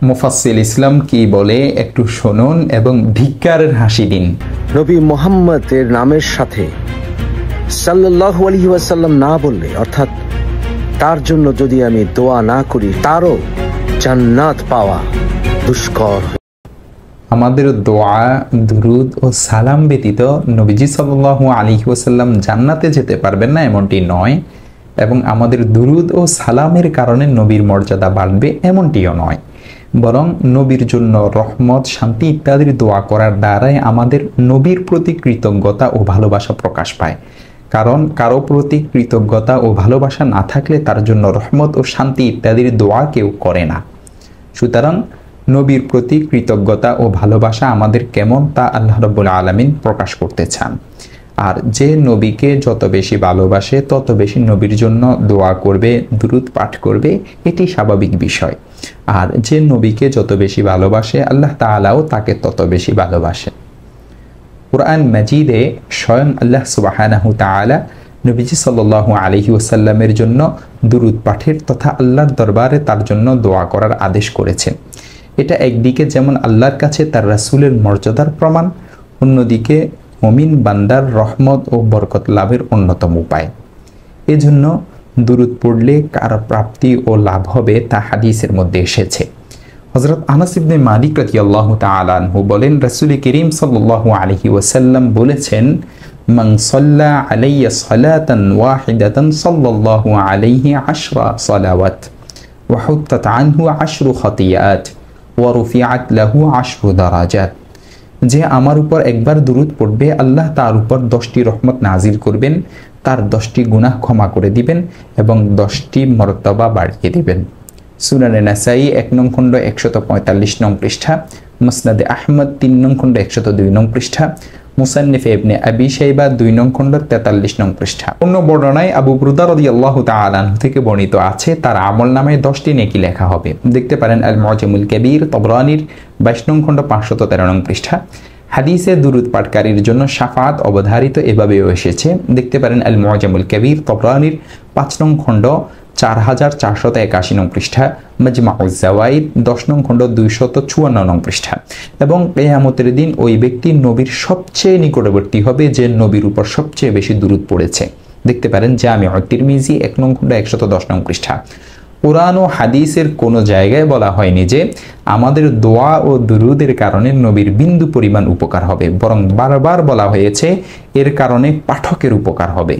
মুফাসসিল ইসলাম কি বলে একটু শুনুন এবং ধিক্কারের হাসি দিন। নবী মুহাম্মদের নামের সাথে সাল্লাল্লাহু আলাইহি ওয়াসাল্লাম না বললে, অর্থাৎ তার জন্য যদি আমি দোয়া না করি, তারও জান্নাত পাওয়া দুষ্কর। আমাদের দোয়া, দুরুদ ও সালাম ব্যতীত নবীজি সাল্লাল্লাহু আলাইহি ওয়াসাল্লাম জান্নাতে যেতে পারবেন না এমনটি নয়, এবং আমাদের দুরুদ ও সালামের কারণে নবীর মর্যাদা বাড়বে এমনটিও নয়, বরং নবীর জন্য রহমত, শান্তি ইত্যাদির দোয়া করার দ্বারাই আমাদের নবীর প্রতি কৃতজ্ঞতা ও ভালোবাসা প্রকাশ পায়। কারণ কারো প্রতি কৃতজ্ঞতা ও ভালোবাসা না থাকলে তার জন্য রহমত ও শান্তি ইত্যাদির দোয়া কেউ করে না। সুতরাং নবীর প্রতি কৃতজ্ঞতা ও ভালোবাসা আমাদের কেমন তা আল্লাহ রাব্বুল আলামিন প্রকাশ করতে চান। আর যে নবীকে যত বেশি ভালোবাসে তত বেশি নবীর জন্য দোয়া করবে, দুরুদ পাঠ করবে, এটি স্বাভাবিক বিষয়। আর যে নবীকে যত বেশি ভালোবাসে আল্লাহ তাআলাও তাকে তত বেশি ভালোবাসে। কুরআন মাজিদে স্বয়ং আল্লাহ সুবহানাহু তাআলা নবীজি সাল্লাল্লাহু আলাইহি ওয়াসাল্লামের জন্য দুরুদ পাঠের তথা আল্লাহর দরবারে তার জন্য দোয়া করার আদেশ করেছেন। এটা একদিকে যেমন আল্লাহর কাছে তার রাসূলের মর্যাদার প্রমাণ, অন্যদিকে মুমিন বান্দার রহমত ও বরকত লাভের অন্যতম উপায়। এজন্য দুরুদ পড়লে কার প্রাপ্তি ও লাভ হবে তা হাদিসের মধ্যে এসেছে। হযরত আনাস ইবনে মালিক রাদিয়াল্লাহু তাআলা আনহু বলেন, রাসূল করিম সাল্লাল্লাহু আলাইহি ওয়াসাল্লাম বলেছেন, মান সাল্লা আলাইয়া সালাতান ওয়াহিদাতান সাল্লাল্লাহু আলাইহি 10 সালাওয়াত ওয়া হুত্তাত আনহু 10 খাতিয়াত ওয়া রুফিআত লাহু 10 দারাজাত। যে আমার উপর একবার দুরুদ পড়বে আল্লাহ তার উপর 10টি রহমত নাজিল করবেন, তার 10টি গুনাহ ক্ষমা করে দিবেন এবং 10টি মর্তবা বাড়িয়ে দিবেন। সুনানে নাসাই 1 নং খণ্ড 145 নং পৃষ্ঠা, মুসনাদে আহমদ 3 নং খণ্ড 102 নং পৃষ্ঠা, মুসান্নিফে ইবনে আবি শাইবা 2 নং খণ্ড 43 নং পৃষ্ঠা। অন্য বর্ণনায় আবু বুরদা রাদিয়াল্লাহু তাআলা আনহু থেকে বর্ণিত আছে, তার আমলনামায় 10টি নেকি লেখা হবে। দেখতে পারেন আল মুআজামুল কবীর, তাবরানীর 22 নং খণ্ড 513 নং পৃষ্ঠা। হাদিসে দুরুদ পাঠকারীর জন্য শাফাআত অবধারিত এভাবেও এসেছে। দেখতে পারেন আল মুআজামুল কবীর, তাবরানীর 5 নং খণ্ড 4481 নং পৃষ্ঠা, মাজমাউজ জাওয়াইদ 10 নং খণ্ড 254 নং পৃষ্ঠা। এবং কিয়ামতের দিন ওই ব্যক্তি নবীর সবচেয়ে নিকটবর্তী হবে যে নবীর উপর সবচেয়ে বেশি দুরুদ পড়েছে। দেখতে পারেন জামিউত তিরমিজি 1 নং খণ্ড 110 নং পৃষ্ঠা। কুরআন ও হাদিসের কোনো জায়গায় বলা হয়নি যে আমাদের দোয়া ও দুরুদের কারণে নবীর বিন্দু পরিমাণ উপকার হবে, বরং বারবার বলা হয়েছে এর কারণে পাঠকের উপকার হবে।